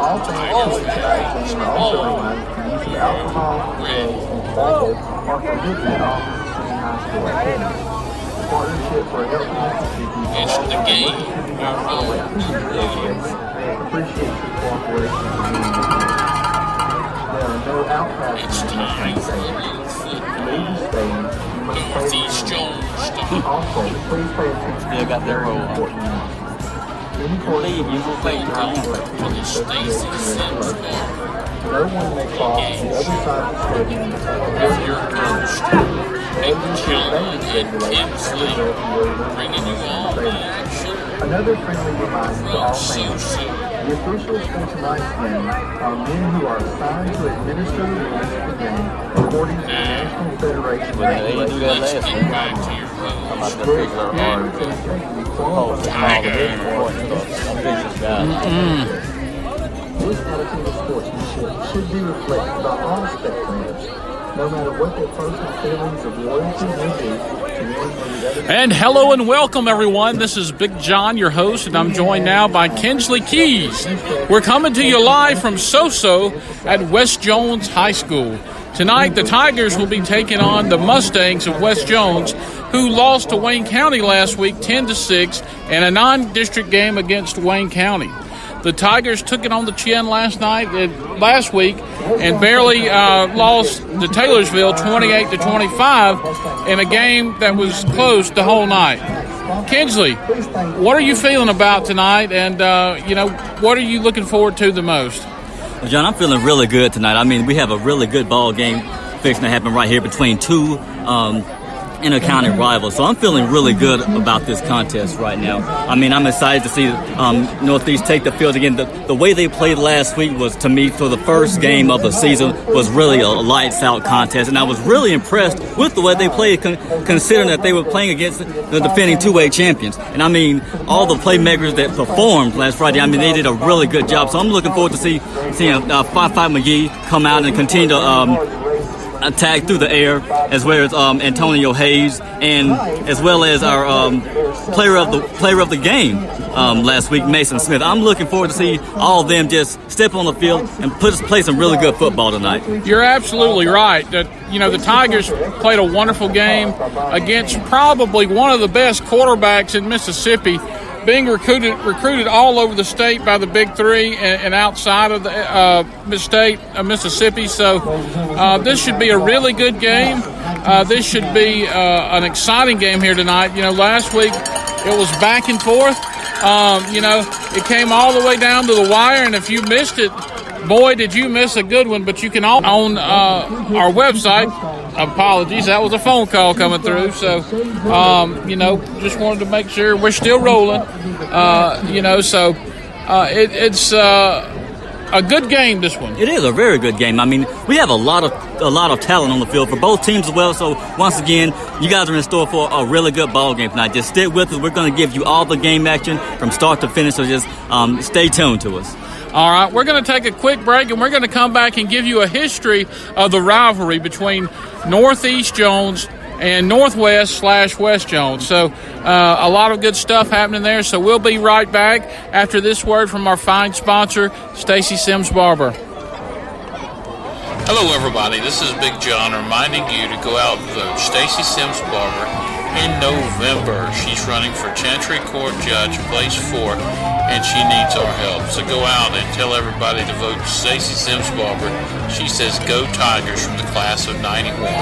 All fans who tonight's game are also reminded to use of alcohol, drugs, and tobacco are prohibited off in high school activities. The Partnership for a Healthy Mississippi It's the game. Appreciate your cooperation in meeting with me. There are no outcasts It's in time the for state. football. To leave the stage, you must play Northeast the game. Jones. Also, please pay attention Still got that roll on. important ones. Any portion of the state complex For the is Stacy Sims Bar. no one may cross the other side of the stadium With your host, Big John and Kinsley, bringing you all the action. Another friendly reminder to all See you fans. soon. The officials for tonight's game are men who are assigned to administer the rules of the game according to the National Federation Well, they didn't do that Let's last get week. back to your I'm host. about to figure out Great hard. experience and integrity Oh, qualifies it's all the big important stuff. I'm fixing this guy. This attitude of sportsmanship should be reflected by all spectators, no matter what their personal feelings of loyalty may be to one or the other. And hello and welcome, everyone. This is Big John, your host, and I'm joined now by Kinsley Keys. We're coming to you live from Soso at West Jones High School. Tonight, the Tigers will be taking on the Mustangs of West Jones, who lost to Wayne County last week 10-6 in a non-district game against Wayne County. The Tigers took it on the chin last week and barely lost to Taylorsville 28-25 in a game that was close the whole night. Kinsley, what are you feeling about tonight, and what are you looking forward to the most? Well, John, I'm feeling really good tonight. I mean, we have a really good ball game fixing to happen right here between two inter-county rivals. So I'm feeling really good about this contest right now. I mean, I'm excited to see Northeast take the field again. The way they played last week was, to me, for the first game of the season, was really a lights-out contest. And I was really impressed with the way they played, considering that they were playing against the defending two-way champions. And, I mean, all the playmakers that performed last Friday, I mean, they did a really good job. So I'm looking forward to seeing Five McGee come out and continue to attack through the air, as well as Antonio Hayes, and as well as our player of the game last week, Mason Smith. I'm looking forward to see all of them just step on the field and play some really good football tonight. You're absolutely right. The Tigers played a wonderful game against probably one of the best quarterbacks in Mississippi, being recruited all over the state by the Big Three and outside of the state of Mississippi. So this should be a really good game. This should be an exciting game here tonight. Last week it was back and forth. It came all the way down to the wire, and if you missed it, boy, did you miss a good one. But you can all on our website. Apologies, that was a phone call coming through. So, just wanted to make sure we're still rolling. It's a good game, this one. It is a very good game. I mean, we have a lot of talent on the field for both teams as well. So once again, you guys are in store for a really good ball game tonight. Just stick with us. We're going to give you all the game action from start to finish. So just stay tuned to us. All right, we're going to take a quick break, and we're going to come back and give you a history of the rivalry between Northeast Jones and Northwest/West Jones. So a lot of good stuff happening there. So we'll be right back after this word from our fine sponsor, Stacy Sims Barber. Hello, everybody. This is Big John reminding you to go out and vote Stacy Sims Barber in November. She's running for Chancery Court Judge, place 4, and she needs our help. So go out and tell everybody to vote Stacy Sims Barber. She says, "Go Tigers" from the class of '91.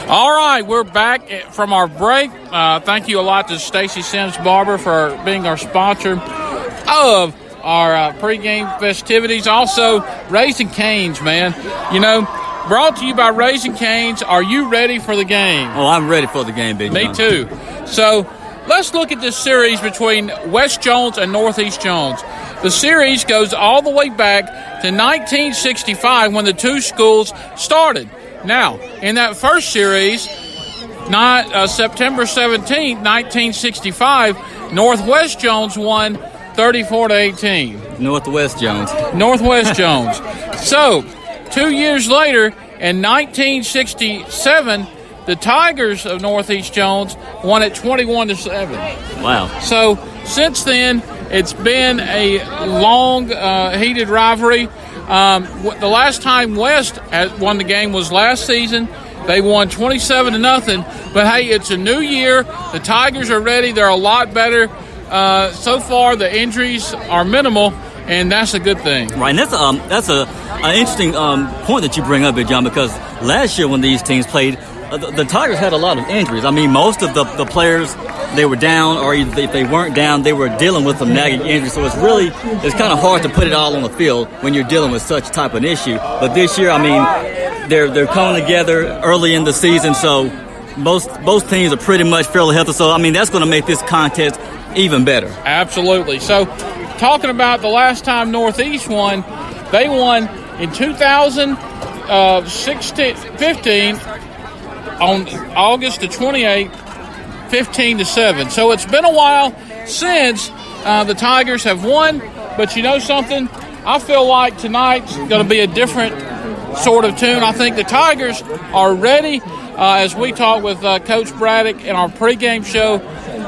All right, we're back from our break. Thank you a lot to Stacy Sims Barber for being our sponsor of our pregame festivities. Also, Raising Cane's, man. Brought to you by Raising Cane's. Are you ready for the game? Oh, I'm ready for the game, Big John. Me too. So let's look at this series between West Jones and Northeast Jones. The series goes all the way back to 1965 when the two schools started. Now, in that first series, September 17, 1965, Northwest Jones won 34-18. Northwest Jones. Northwest Jones. So, 2 years later, in 1967, the Tigers of Northeast Jones won it 21-7. Wow. So since then, it's been a long, heated rivalry. The last time West won the game was last season. They won 27-0. But hey, it's a new year. The Tigers are ready. They're a lot better. So far, the injuries are minimal, and that's a good thing. Right, and that's an interesting point that you bring up here, John, because last year when these teams played, the Tigers had a lot of injuries. I mean, most of the players, they were down, or if they weren't down, they were dealing with some nagging injuries. So it's kind of hard to put it all on the field when you're dealing with such type of an issue. But this year, I mean, they're coming together early in the season, so both teams are pretty much fairly healthy. So I mean, that's going to make this contest even better. Absolutely. So, talking about the last time Northeast won, they won in 2015 on August the 28th, 15-7. So it's been a while since the Tigers have won, but you know something? I feel like tonight's going to be a different sort of tune. I think the Tigers are ready, as we talked with Coach Braddock in our pregame show,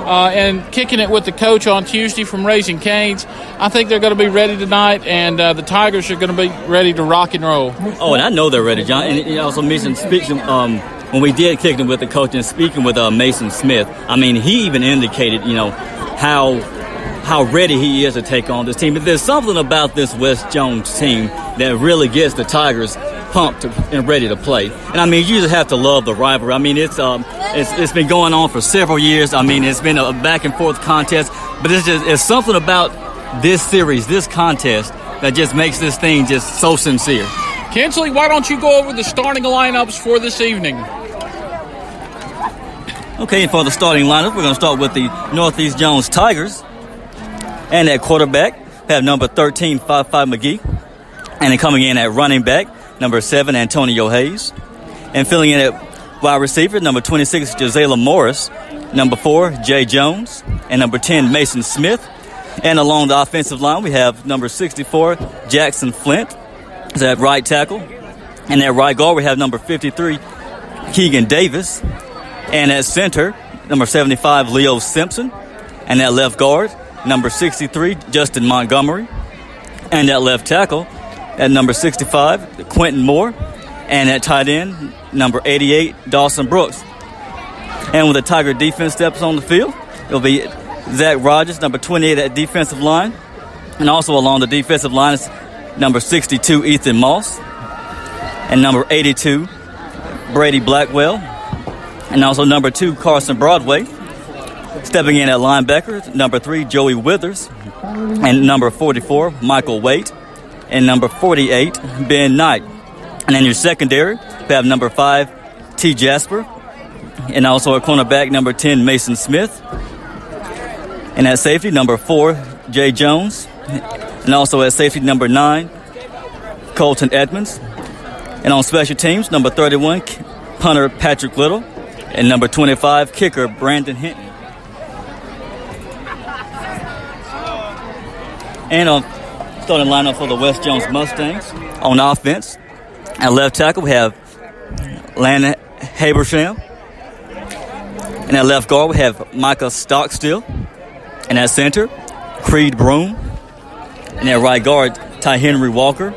and kicking it with the coach on Tuesday from Raising Cane's. I think they're going to be ready tonight, and the Tigers are going to be ready to rock and roll. Oh, and I know they're ready, John. And you also mentioned speaking when we did kick them with the coach and speaking with Mason Smith. I mean, he even indicated, how ready he is to take on this team. But there's something about this West Jones team that really gets the Tigers pumped and ready to play. And I mean, you just have to love the rivalry. I mean, it's been going on for several years. I mean, it's been a back and forth contest, but it's something about this series, this contest, that just makes this thing just so sincere. Kinsley, why don't you go over the starting lineups for this evening? Okay, and for the starting lineup, we're going to start with the Northeast Jones Tigers. And at quarterback, we have number 13, 5'5" McGee. And then coming in at running back, number 7, Antonio Hayes. And filling in at wide receiver, number 26, Josela Morris. Number 4, Jay Jones. And number 10, Mason Smith. And along the offensive line, we have number 64, Jackson Flint. Is at right tackle. And at right guard, we have number 53, Keegan Davis. And at center, number 75, Leo Simpson. And at left guard, number 63, Justin Montgomery. And at left tackle, at number 65, Quentin Moore. And at tight end, number 88, Dawson Brooks. And when the Tiger defense steps on the field, it'll be Zach Rogers, number 28 at defensive line. And also along the defensive line is number 62, Ethan Moss. And number 82, Brady Blackwell. And also number 2, Carson Broadway. Stepping in at linebacker, number 3, Joey Withers. And number 44, Michael Waite. And number 48, Ben Knight. And in your secondary, we have number 5, T. Jasper. And also at cornerback, number 10, Mason Smith. And at safety, number 4, Jay Jones. And also at safety, number 9, Colton Edmonds. And on special teams, number 31, punter Patrick Little. And number 25, kicker Brandon Hinton. And on starting lineup for the West Jones Mustangs, on offense, at left tackle, we have Landon Habersham. And at left guard, we have Micah Stockstill. And at center, Creed Broom. And at right guard, Ty Henry Walker.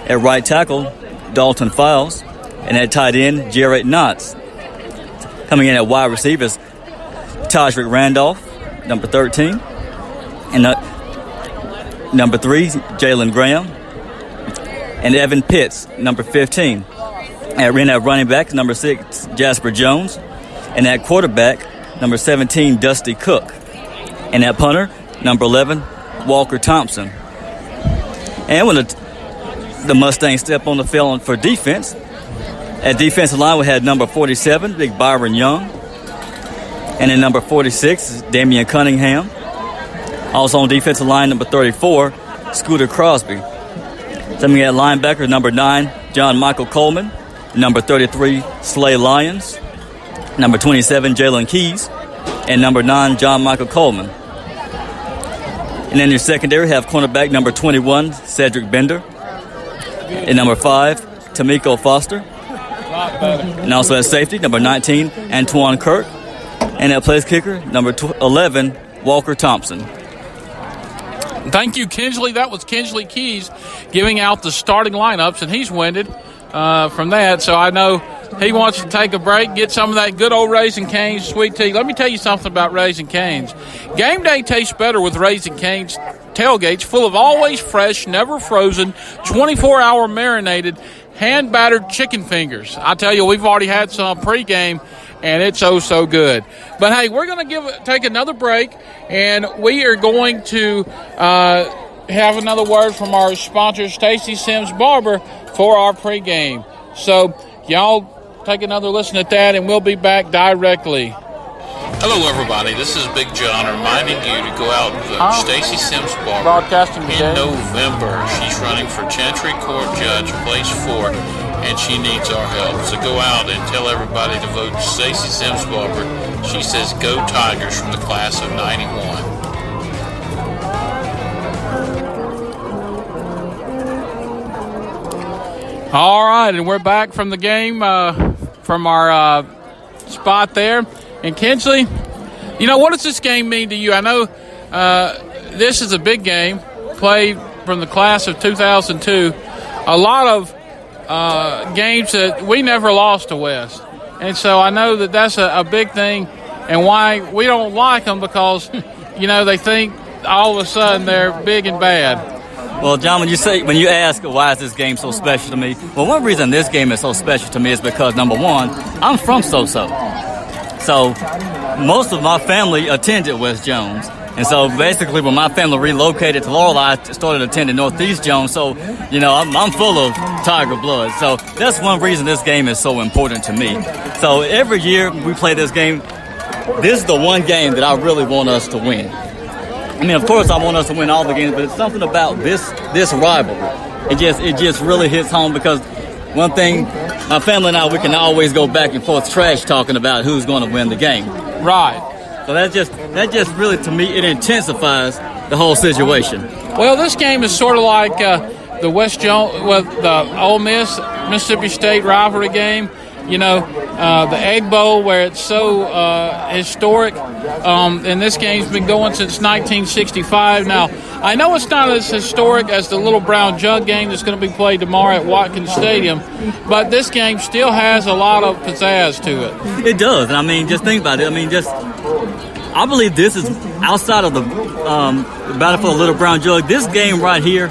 At right tackle, Dalton Files. And at tight end, Jarrett Knotts. Coming in at wide receivers, Tajrick Randolph, number 13. And number 3, Jalen Graham. And Evan Pitts, number 15. At running back, number 6, Jasper Jones. And at quarterback, number 17, Dusty Cook. And at punter, number 11, Walker Thompson. And when the Mustangs step on the field for defense, at defensive line, we had number 47, Big Byron Young. And then number 46, Damian Cunningham. Also on defensive line, number 34, Scooter Crosby. Coming at linebacker, number 9, John Michael Coleman. Number 33, Slay Lyons. Number 27, Jalen Keys. And number 9, John Michael Coleman. And then your secondary have cornerback number 21, Cedric Bender. And number 5, Tamiko Foster. lot better. And also at safety, number 19, Antoine Kirk. And at place kicker, number 11, Walker Thompson. Thank you, Kinsley. That was Kinsley Keys giving out the starting lineups, and he's winded from that. So I know he wants to take a break, get some of that good old Raising Cane's sweet tea. Let me tell you something about Raising Cane's. Game day tastes better with Raising Cane's tailgates, full of always fresh, never frozen, 24-hour marinated, hand-battered chicken fingers. I tell you, we've already had some pregame, and it's oh so good. But hey, we're going to take another break, and we are going to have another word from our sponsor, Stacy Sims Barber, for our pregame. So y'all take another listen at that, and we'll be back directly. Hello, everybody. This is Big John reminding you to go out and vote Stacy Sims Barber Broadcasting in today. November. She's running for Chantry Court Judge, place 4, and she needs our help. So go out and tell everybody to vote Stacy Sims Barber. She says, "Go Tigers," from the class of '91. All right, and we're back from the game, from our spot there. And Kinsley, you know, what does this game mean to you? I know this is a big game, played from the class of 2002. A lot of games that we never lost to West. And so I know that that's a big thing, and why we don't like them, because, you know, they think all of a sudden they're big and bad. Well, John, when you ask why is this game so special to me, well, one reason this game is so special to me is because, number one, I'm from So-So. So most of my family attended West Jones. And so basically when my family relocated to Laurel, I started attending Northeast Jones. So, you know, I'm full of Tiger blood. So that's one reason this game is so important to me. So every year we play this game, this is the one game that I really want us to win. I mean, of course I want us to win all the games, but it's something about this rivalry. It just really hits home, because one thing, my family and I, we can always go back and forth trash talking about who's going to win the game. Right. So that just really, to me, it intensifies the whole situation. Well, this game is sort of like the West Jones, the Ole Miss Mississippi State rivalry game. You know, the Egg Bowl, where it's so historic. And this game's been going since 1965. Now, I know it's not as historic as the Little Brown Jug game that's going to be played tomorrow at Watkins Stadium, but this game still has a lot of pizzazz to it. It does. And I mean, just think about it. I mean, I believe this is, outside of the battle for the Little Brown Jug, this game right here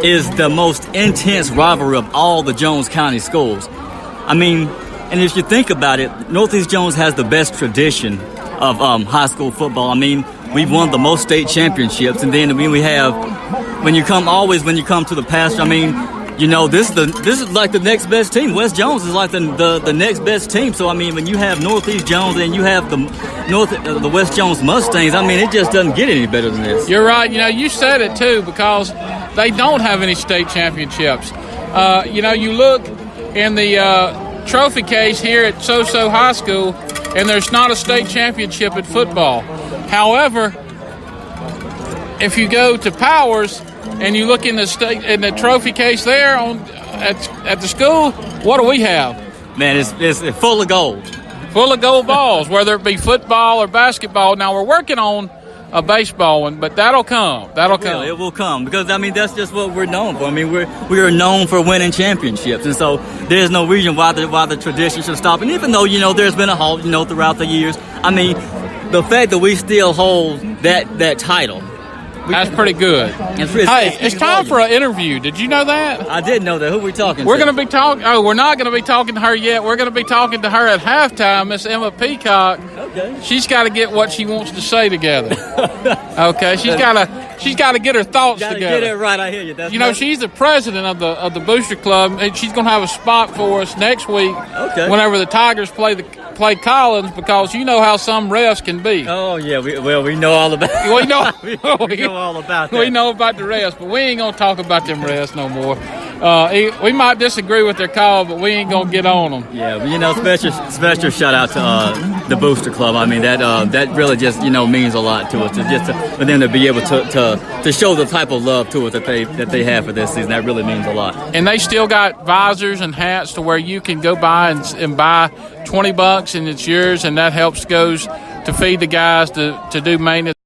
is the most intense rivalry of all the Jones County schools. I mean, and if you think about it, Northeast Jones has the best tradition of high school football. I mean, we've won the most state championships, and then we have, when you come to the pasture, I mean, you know, this is like the next best team. West Jones is like the next best team. So I mean, when you have Northeast Jones and you have the West Jones Mustangs, I mean, it just doesn't get any better than this. You're right. You know, you said it too, because they don't have any state championships. You know, you look in the trophy case here at So-So High School, and there's not a state championship in football. However, if you go to Powers and you look in the trophy case there at the school, what do we have? Man, it's full of gold. Full of gold balls, whether it be football or basketball. Now we're working on a baseball one, but that'll come. It will come, because I mean, that's just what we're known for. I mean, we are known for winning championships, and so there's no reason why the tradition should stop. And even though, you know, there's been a halt, you know, throughout the years, I mean, the fact that we still hold that title, that's pretty good. It's time for an interview. Did you know that? I did know that. Who are we talking to? We're going to be talking. Oh, we're not going to be talking to her yet. We're going to be talking to her at halftime, Miss Emma Peacock. Okay. She's got to get what she wants to say together. Okay. She's got to get her thoughts together. Get it right. I hear you. That's know, she's the president of the Booster Club, and she's going to have a spot for us next week. Okay. Whenever the Tigers play Collins, because you know how some refs can be. Oh yeah. We know all about it. We know. we know all about that. We know about the refs, but we ain't gonna talk about them refs no more. We might disagree with their call, but we ain't gonna get on them. Yeah, special shout out to the Booster Club. I mean that really just means a lot to us. For them to be able to show the type of love to us that they have for this season. That really means a lot. And they still got visors and hats to where you can go by and buy $20 and it's yours, and that goes to feed the guys to do maintenance.